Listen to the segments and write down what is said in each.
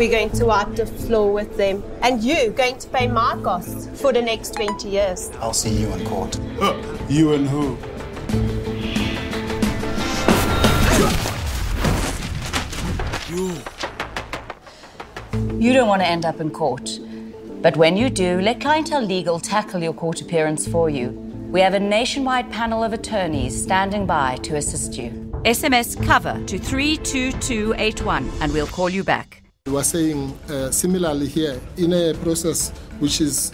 We're going to wipe the floor with them. And you're going to pay my costs for the next 20 years. I'll see you in court. You and who? You don't want to end up in court. But when you do, let Clientele Legal tackle your court appearance for you. We have a nationwide panel of attorneys standing by to assist you. SMS COVER to 32281 and we'll call you back. We were saying similarly here, in a process which is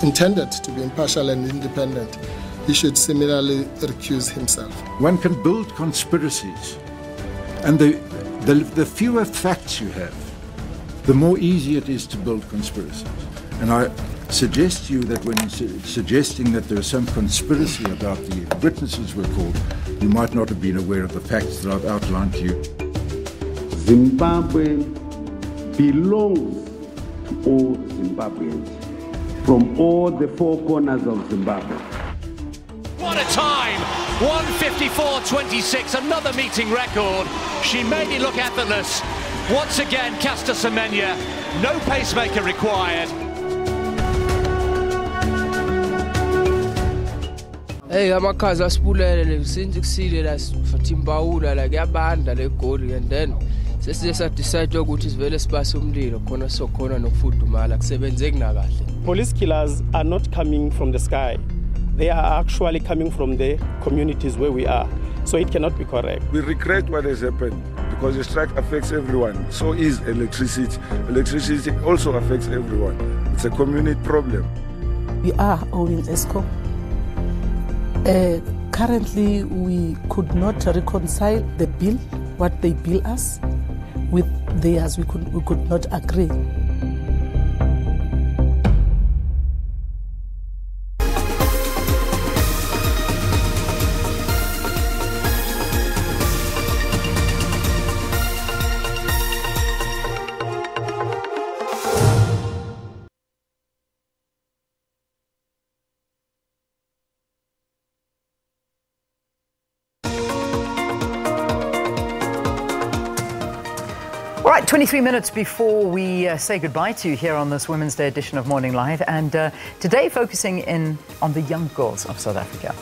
intended to be impartial and independent, he should similarly recuse himself. One can build conspiracies, and the fewer facts you have, the more easy it is to build conspiracies. And I suggest to you that when you're suggesting that there is some conspiracy about the witnesses were called, you might not have been aware of the facts that I've outlined to you. Zimbabwe belongs to all Zimbabweans from all the four corners of Zimbabwe. What a time! 1:54.26, another meeting record. She made it look effortless. Once again, Caster Semenya, no pacemaker required. Hey, amakhazi asibulele since kusilele asifathimbaula la kuyabanda le goli, and then sesize sadecide ukuthi sivele sibase umlilo khona sokhona nokufudumala kusebenzeki na kahle. Police killers are not coming from the sky. They are actually coming from the communities where we are. So it cannot be correct. We regret what has happened because the strike affects everyone. So is electricity. Electricity also affects everyone. It's a community problem. We are owing ESCOM. Currently, we could not reconcile the bill, what they bill us, with theirs. We could not agree. All right, 23 minutes before we say goodbye to you here on this Women's Day edition of Morning Live, and today focusing in on the young girls of South Africa.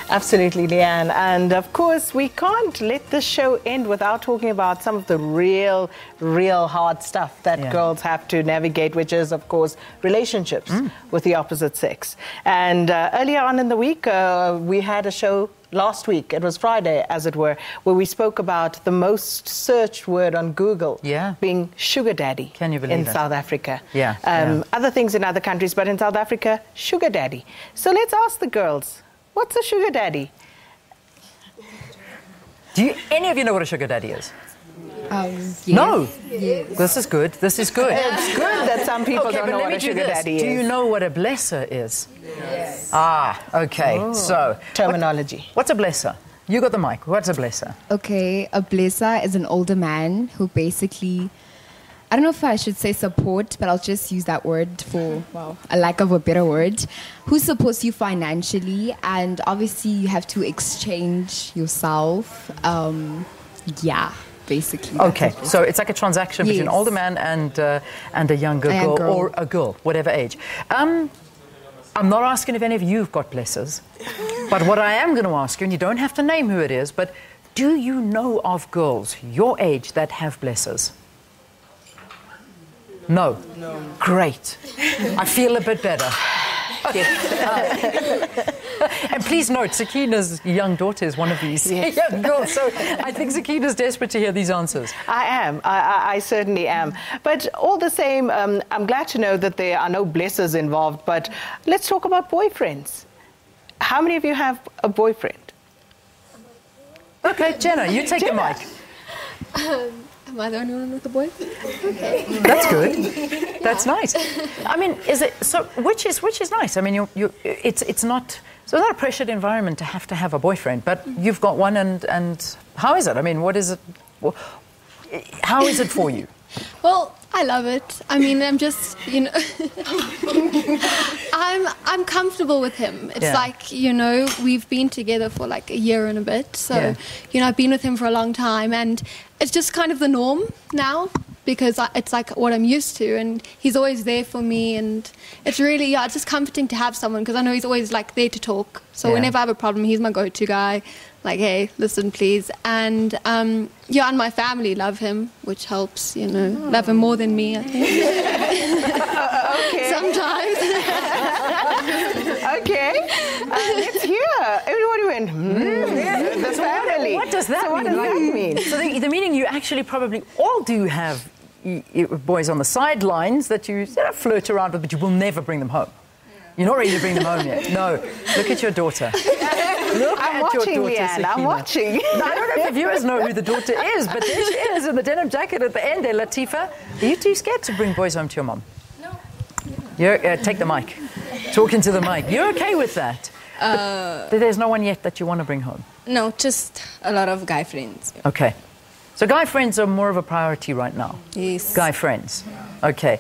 Absolutely, Leanne. And of course, we can't let this show end without talking about some of the real hard stuff that girls have to navigate, which is, of course, relationships with the opposite sex. And earlier on in the week, we had a show last week, it was Friday, as it were, where we spoke about the most searched word on Google being sugar daddy. Can you believe in it? South Africa. Yeah. Other things in other countries, but in South Africa, sugar daddy. So let's ask the girls, what's a sugar daddy? Do any of you know what a sugar daddy is? Yes. No? Yes. This is good. This is good. It's good that some people don't know what a sugar daddy is. Do you know what a blesser is? Yes. Ah, okay. Oh. So, terminology. What's a blesser? You got the mic. What's a blesser? Okay, a blesser is an older man who basically, I don't know if I should say support, but I'll just use that word for, a lack of a better word, who supports you financially, and obviously you have to exchange yourself. Basically. Okay, so it's like a transaction between an older man and a younger girl, or a girl, whatever age. I'm not asking if any of you have got blessers, but what I am going to ask you, and you don't have to name who it is, but do you know of girls your age that have blessers? No? No. Great. I feel a bit better. And please note, Sakina's young daughter is one of these young girls, so I think Sakina's desperate to hear these answers. I am. I certainly am. But all the same, I'm glad to know that there are no blessers involved, but let's talk about boyfriends. How many of you have a boyfriend? Okay, Jenna, you take the mic. Am I the only one with a boyfriend? Okay. That's good. That's nice. I mean, is it so? Which is nice. I mean, it's not a pressured environment to have a boyfriend, but you've got one, and how is it? I mean, what is it? How is it for you? Well, I love it. I mean, I'm just, I'm comfortable with him. It's like, we've been together for like a year and a bit. So, I've been with him for a long time, and it's just kind of the norm now, because it's like what I'm used to, and he's always there for me, and it's really, it's just comforting to have someone, because I know he's always like there to talk. So whenever I have a problem, he's my go-to guy. Like, hey, listen, please. And and my family love him, which helps, love him more than me, I think. Okay. Sometimes. Okay. Let's hear. Everybody went, the family. What does that mean? What does that mean? So the meaning you actually probably all do have boys on the sidelines that you flirt around with, but you will never bring them home. You're not ready to bring them home yet. No. Look at your daughter. I'm watching, Leanne. I'm watching. I don't know if the viewers know who the daughter is, but there she is in the denim jacket at the end there, Latifa. Are you too scared to bring boys home to your mom? No. Take the mic. Talk into the mic. You're okay with that? There's no one yet that you want to bring home? No, just a lot of guy friends. Okay. So guy friends are more of a priority right now? Yes. Guy friends. Okay.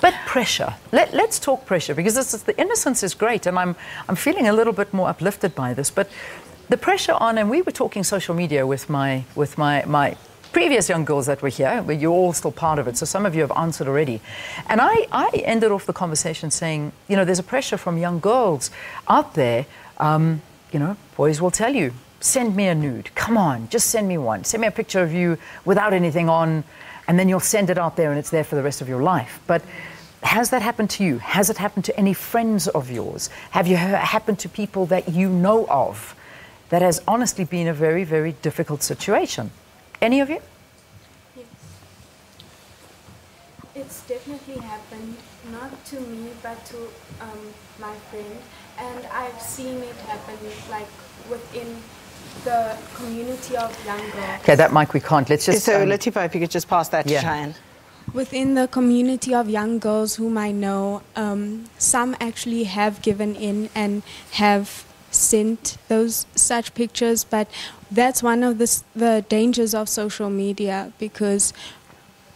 But pressure. Let's talk pressure, because the innocence is great, and I'm feeling a little bit more uplifted by this. But the pressure on, and we were talking social media with my previous young girls that were here, but you're all still part of it, so some of you have answered already. And I ended off the conversation saying, there's a pressure from young girls out there. Boys will tell you, send me a nude. Come on, just send me one. Send me a picture of you without anything on, and then you'll send it out there and it's there for the rest of your life. But has that happened to you? Has it happened to any friends of yours? Have you happened to people that you know of that has honestly been a very, very difficult situation? Any of you? Yes. It's definitely happened, not to me, but to my friend. And I've seen it happen, like, within the community of young girls. Okay, that mic we can't. Let's just... So, Latifa, if you could just pass that to Cheyenne. Within the community of young girls whom I know, some actually have given in and have sent such pictures, but that's one of the dangers of social media, because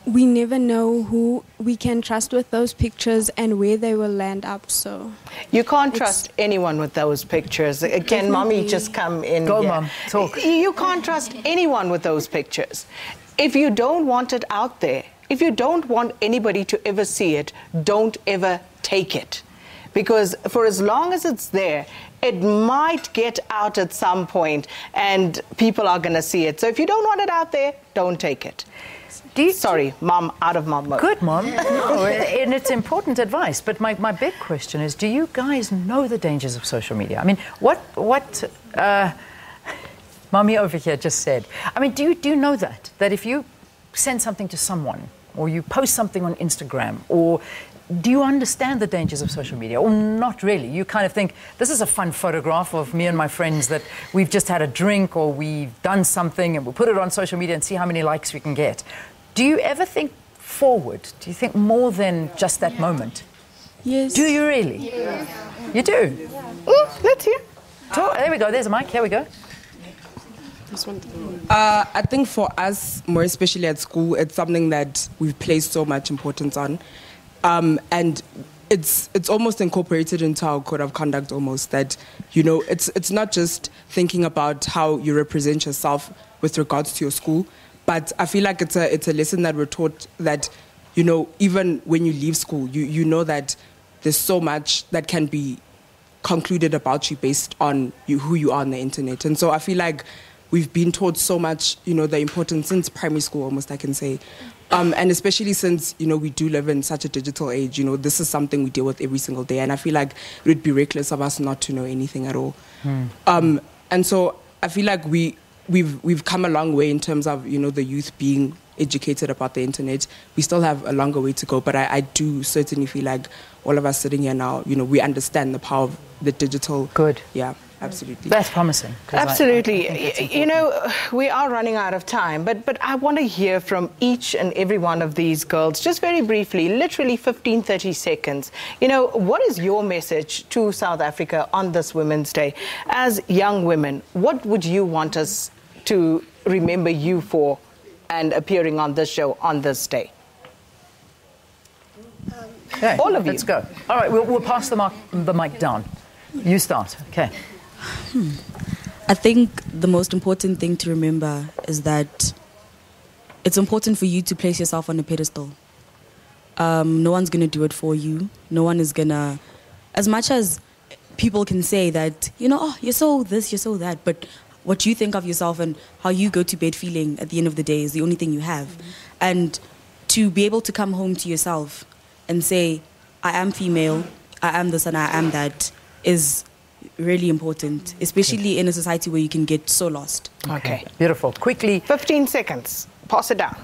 we never know who we can trust with those pictures and where they will land up. So you can't trust anyone with those pictures. Can Mommy just come in? Go, Mom. Talk. You can't trust anyone with those pictures. If you don't want it out there, if you don't want anybody to ever see it, don't ever take it. Because for as long as it's there, it might get out at some point and people are going to see it. So if you don't want it out there, don't take it. Sorry, Mom, out of Mom mode. Good, Mom. No, and it's important advice. But my big question is, do you guys know the dangers of social media? I mean, what Mommy over here just said. I mean, do you know that if you send something to someone, or you post something on Instagram, or do you understand the dangers of social media? Or not really? You kind of think, this is a fun photograph of me and my friends that we've just had a drink, or we've done something, and we'll put it on social media and see how many likes we can get. Do you ever think forward? Do you think more than just that moment? Yes. Do you really? Yes. You do? Let's hear. There we go. There's a mic. Here we go. I think for us, more especially at school, it's something that we've placed so much importance on. And it's almost incorporated into our code of conduct almost, that, it's not just thinking about how you represent yourself with regards to your school, but I feel like it's a lesson that we're taught that, even when you leave school, you know that there's so much that can be concluded about you based on who you are on the internet. And so I feel like we've been taught so much, the importance since primary school almost, I can say. And especially since, we do live in such a digital age, this is something we deal with every single day. And I feel like it would be reckless of us not to know anything at all. And so I feel like we've come a long way in terms of, the youth being educated about the internet. We still have a longer way to go, but I do certainly feel like all of us sitting here now, we understand the power of the digital. Good. Yeah. Absolutely. That's promising. Absolutely. We are running out of time, but I want to hear from each and every one of these girls, just very briefly, literally 15, 30 seconds. What is your message to South Africa on this Women's Day? As young women, what would you want us to remember you for and appearing on this show on this day? Okay, all of you. Let's go. All right, we'll pass the mic down. You start. Okay. I think the most important thing to remember is that it's important for you to place yourself on a pedestal. No one's going to do it for you. No one is going to, as much as people can say that, you know, oh, you're so this, you're so that, but what you think of yourself and how you go to bed feeling at the end of the day is the only thing you have. And to be able to come home to yourself and say, I am female, I am this and I am that, is really important, especially in a society where you can get so lost. Okay. Beautiful. Quickly. 15 seconds. Pass it down.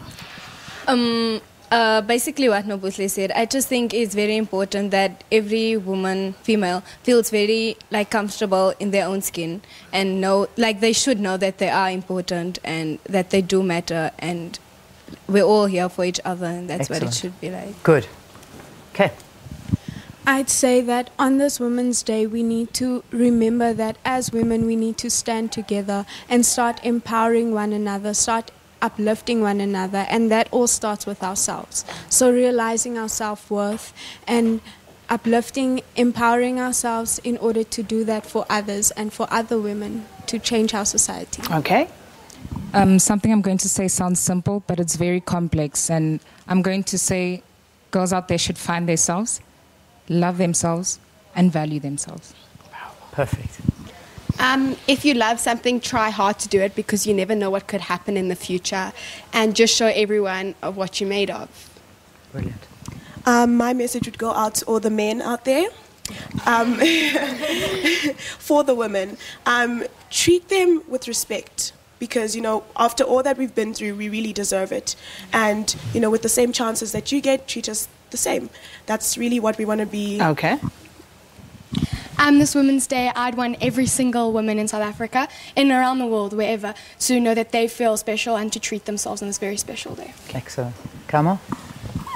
Basically what Nobusle said, I just think it's very important that every woman, female, feels very comfortable in their own skin and know, they should know that they are important and that they do matter, and we're all here for each other, and that's Excellent. what it should be like. Good. Okay. I'd say that on this Women's Day, we need to remember that as women, we need to stand together and start empowering one another, start uplifting one another, and that all starts with ourselves. So realizing our self-worth and uplifting, empowering ourselves in order to do that for others and for other women to change our society. Okay. Something I'm going to say sounds simple, but it's very complex. And I'm going to say girls out there should find themselves, love themselves, and value themselves. Perfect. If you love something, try hard to do it, because you never know what could happen in the future, and just show everyone of what you're made of. Brilliant. My message would go out to all the men out there. For the women, treat them with respect, because, you know, after all that we've been through, we really deserve it. And, you know, with the same chances that you get, treat us the same. That's really what we want to be. Okay. This Women's Day, I'd want every single woman in South Africa and around the world, wherever, to know that they feel special and to treat themselves on this very special day. Excellent. Kamal?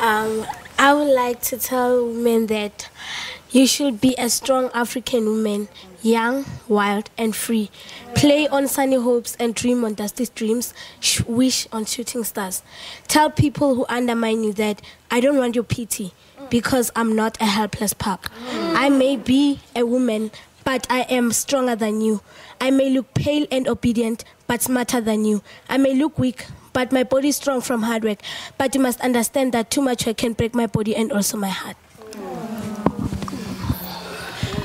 I would like to tell women that you should be a strong African woman, young, wild, and free. Play on sunny hopes and dream on dusty dreams. Wish on shooting stars. Tell people who undermine you that I don't want your pity, because I'm not a helpless pup. I may be a woman, but I am stronger than you. I may look pale and obedient, but smarter than you. I may look weak, but my body is strong from hard work. But you must understand that too much work can break my body and also my heart.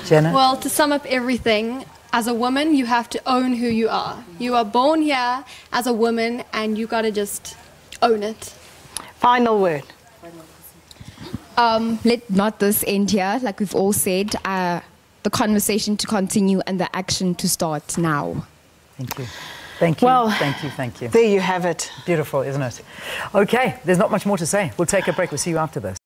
Jenna? Well, to sum up everything, as a woman, you have to own who you are. You are born here as a woman, and you got to just own it. Final word. Let not this end here, like we've all said, the conversation to continue and the action to start now. Thank you. Thank you. Well, thank you. There you have it. Beautiful, isn't it? Okay, there's not much more to say. We'll take a break. We'll see you after this.